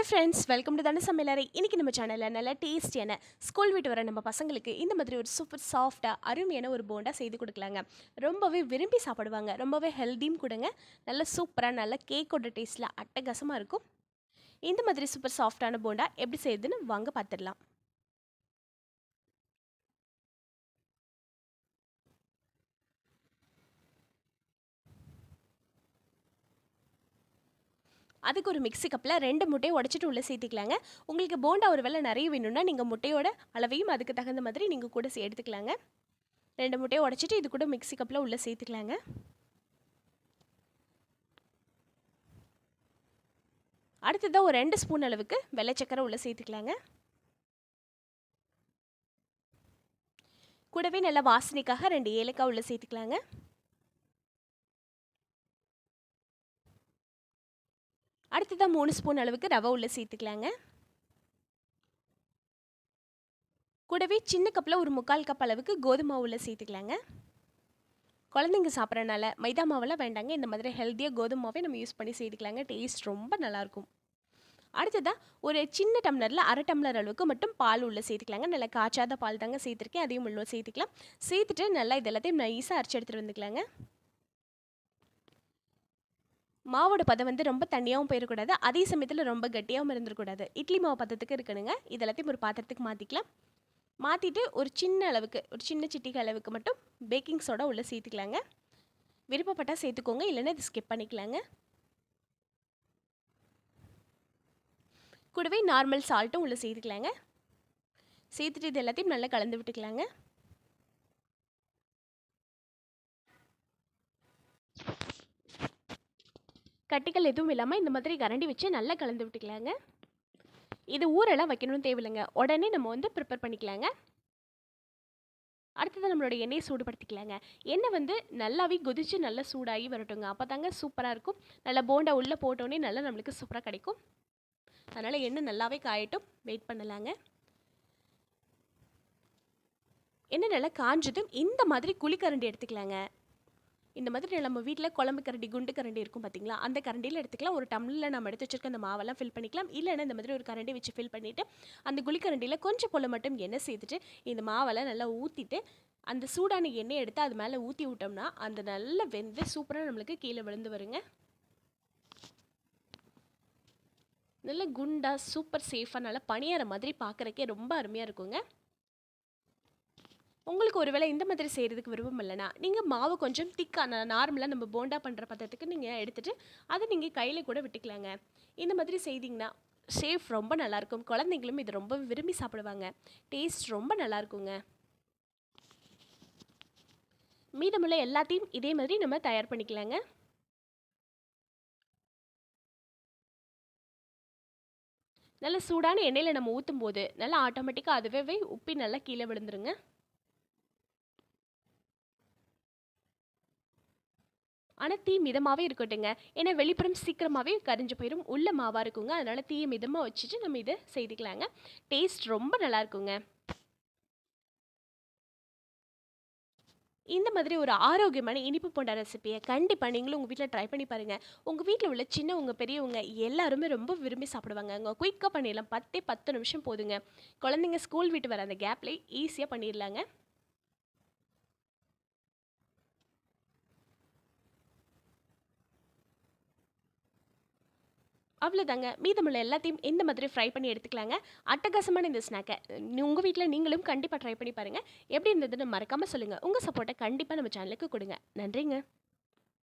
Hi friends, welcome to தன சமையலறை. இன்றைக்கி நம்ம சேனலில் நல்ல டேஸ்டியான ஸ்கூல் விட்டு வர நம்ம பசங்களுக்கு இந்த மாதிரி ஒரு சூப்பர் சாஃப்டாக அருமையான ஒரு போண்டா செய்து கொடுக்கலாங்க. ரொம்பவே விரும்பி சாப்பிடுவாங்க. ரொம்பவே ஹெல்த்தியும் கொடுங்க. நல்ல சூப்பராக நல்ல கேக்கோட டேஸ்ட்டில் அட்டகாசமாக இருக்கும். இந்த மாதிரி சூப்பர் சாஃப்டான போண்டா எப்படி செய்யுதுன்னு வாங்க பார்த்துடலாம். அதுக்கு ஒரு மிக்ஸி கப்பில் 2 முட்டையை உடச்சிட்டு உள்ளே சேர்த்துக்கலாங்க. உங்களுக்கு போண்டா ஒரு வேளை நிறைய வேணும்னா நீங்கள் முட்டையோட அளவையும் அதுக்கு தகுந்த மாதிரி நீங்கள் கூட எடுத்துக்கலாங்க. 2 முட்டையை உடச்சிட்டு இது கூட மிக்ஸி கப்பில் உள்ளே சேர்த்துக்கலாங்க. அடுத்ததாக ஒரு 2 ஸ்பூன் அளவுக்கு வெள்ளை சக்கரை உள்ளே சேர்த்துக்கலாங்க. கூடவே நல்லா வாசனைக்காக 2 ஏலக்காய் உள்ளே சேர்த்துக்கலாங்க. அடுத்ததாக 3 ஸ்பூன் அளவுக்கு ரவை உள்ளே சேர்த்துக்கலாங்க. கூடவே சின்ன கப்பில் ஒரு 3/4 கப் அளவுக்கு கோதுமை மாவு உள்ளே சேர்த்துக்கலாங்க. குழந்தைங்க சாப்பிட்றனால மைதா மாவெல்லாம் வேண்டாங்க. இந்த மாதிரி ஹெல்த்தியாக கோதுமை மாவே நம்ம யூஸ் பண்ணி சேர்த்துக்கலாங்க. டேஸ்ட் ரொம்ப நல்லாயிருக்கும். அடுத்ததாக ஒரு சின்ன டம்ளரில் 1/2 டம்ளர் அளவுக்கு மட்டும் பால் உள்ளே சேர்த்துக்கலாங்க. நல்லா காய்ச்சாத பால் தாங்க சேர்த்துருக்கேன். அதையும் உள்ள சேர்த்துக்கலாம். சேர்த்துட்டு நல்லா இது எல்லாத்தையும் நைஸாக அரைச்சி எடுத்துகிட்டு வந்துக்கலாங்க. மாவோட பதம் ரொம்ப தண்ணியாகவும் போயிடக்கூடாது, அதே சமயத்தில் ரொம்ப கட்டியாகவும் இருந்துடக்கூடாது. இட்லி மாவு பதத்துக்கு இருக்கணுங்க. இது எல்லாத்தையும் ஒரு பாத்திரத்துக்கு மாற்றிக்கலாம். மாற்றிட்டு ஒரு சின்ன அளவுக்கு ஒரு சின்ன சிட்டிகை அளவுக்கு மட்டும் பேக்கிங் சோடா உள்ளே சேர்த்துக்கலாங்க. விருப்பப்பட்டால் சேர்த்துக்கோங்க, இல்லைன்னா இது ஸ்கிப் பண்ணிக்கலாங்க. கூடவே நார்மல் சால்ட்டும் உள்ளே சேர்த்துக்கலாங்க. சேர்த்துட்டு இது எல்லாத்தையும் நல்லா கலந்து விட்டுக்கலாங்க. கட்டிகள் எதுவும் இல்லாமல் இந்த மாதிரி கரண்டி வச்சு நல்லா கலந்து விட்டுக்கலாங்க. இது ஊரெல்லாம் வைக்கணும்னு தேவையில்லைங்க. உடனே நம்ம ப்ரிப்பேர் பண்ணிக்கலாங்க. அடுத்தது நம்மளோட எண்ணெயை சூடுபடுத்திக்கலாங்க. எண்ணெய் நல்லாவே கொதித்து நல்லா சூடாகி வரட்டுங்க. அப்போ தாங்க சூப்பராக இருக்கும். நல்லா போண்டா உள்ளே போட்டோன்னே நல்லா நம்மளுக்கு சூப்பராக கிடைக்கும். அதனால் எண்ணெய் நல்லாவே காயட்டும், வெயிட் பண்ணலாங்க. எண்ணெய் நல்லா காஞ்சதும் இந்த மாதிரி குழிக்கரண்டி எடுத்துக்கலாங்க. இந்த மாதிரி நம்ம வீட்டில் குழம்பு கரண்டி, குண்டு கரண்டி இருக்கும் பார்த்தீங்களா, அந்த கரண்டியில் எடுத்துக்கலாம். ஒரு டம்ளரில் நம்ம எடுத்து வச்சுருக்க அந்த மாவெல்லாம் ஃபில் பண்ணிக்கலாம். இல்லைன்னா இந்த மாதிரி ஒரு கரண்டி வச்சு ஃபில் பண்ணிவிட்டு அந்த குழிக்கரண்டியில் கொஞ்சம் போல் மட்டும் எண்ணெய் சேர்த்துட்டு இந்த மாவெல்லாம் நல்லா ஊற்றிட்டு அந்த சூடான எண்ணெய் எடுத்து அது மேலே ஊற்றி விட்டோம்னா அந்த நல்லா வெந்து சூப்பராக நம்மளுக்கு கீழே விழுந்து வருங்க. நல்ல குண்டா சூப்பர் சேஃபாக நல்லா பணியார மாதிரி பார்க்குறக்கே ரொம்ப அருமையாக இருக்குங்க. உங்களுக்கு ஒருவேளை இந்த மாதிரி செய்கிறதுக்கு விருப்பம் இல்லைனா நீங்கள் மாவு கொஞ்சம் திக்கான நார்மலாக நம்ம போண்டா பண்ணுற பதத்துக்கு நீங்கள் எடுத்துகிட்டு அதை நீங்கள் கையில் கூட விட்டுக்கலாங்க. இந்த மாதிரி செய்திங்கன்னா ஷேஃப் ரொம்ப நல்லாயிருக்கும். குழந்தைங்களும் இது ரொம்ப விரும்பி சாப்பிடுவாங்க. டேஸ்ட் ரொம்ப நல்லாயிருக்குங்க. மீதமுள்ள எல்லாத்தையும் இதே மாதிரி நம்ம தயார் பண்ணிக்கலாங்க. நல்லா சூடான எண்ணெயில் நம்ம ஊற்றும் போது நல்லா ஆட்டோமேட்டிக்காக அதுவே உப்பி நல்லா கீழே விழுந்துருங்க. ஆனால் தீ மிதமாகவே இருக்கட்டுங்க. ஏன்னா வெளிப்புறம் சீக்கிரமாகவே கரிஞ்சு போயிடும், உள்ள மாவாக இருக்குங்க. அதனால் தீயை மிதமாக வச்சுட்டு நம்ம இதை செய்துக்கலாங்க. டேஸ்ட் ரொம்ப நல்லா இருக்குங்க. இந்த மாதிரி ஒரு ஆரோக்கியமான இனிப்பு போண்டா ரெசிபியை கண்டிப்பாக நீங்களும் உங்கள் வீட்டில் ட்ரை பண்ணி பாருங்கள். உங்கள் வீட்டில் உள்ள சின்னவங்க பெரியவங்க எல்லாருமே ரொம்ப விரும்பி சாப்பிடுவாங்க. அங்கே குயிக்காக பண்ணிடலாம். 10 நிமிஷம் போதுங்க. குழந்தைங்க ஸ்கூல் விட்டு வர அந்த கேப்லேயே ஈஸியாக பண்ணிடலாங்க. அவ்வளோதாங்க. மீதமுள்ள எல்லாத்தையும் இந்த மாதிரி ஃப்ரை பண்ணி எடுத்துக்கலாங்க. அட்டகாசமான இந்த ஸ்நாக்கை உங்கள் வீட்டில் நீங்களும் கண்டிப்பாக ட்ரை பண்ணி பாருங்கள். எப்படி இருந்ததுன்னு மறக்காமல் சொல்லுங்கள். உங்கள் சப்போர்ட்டை கண்டிப்பாக நம்ம சேனலுக்கு கொடுங்க. நன்றிங்க.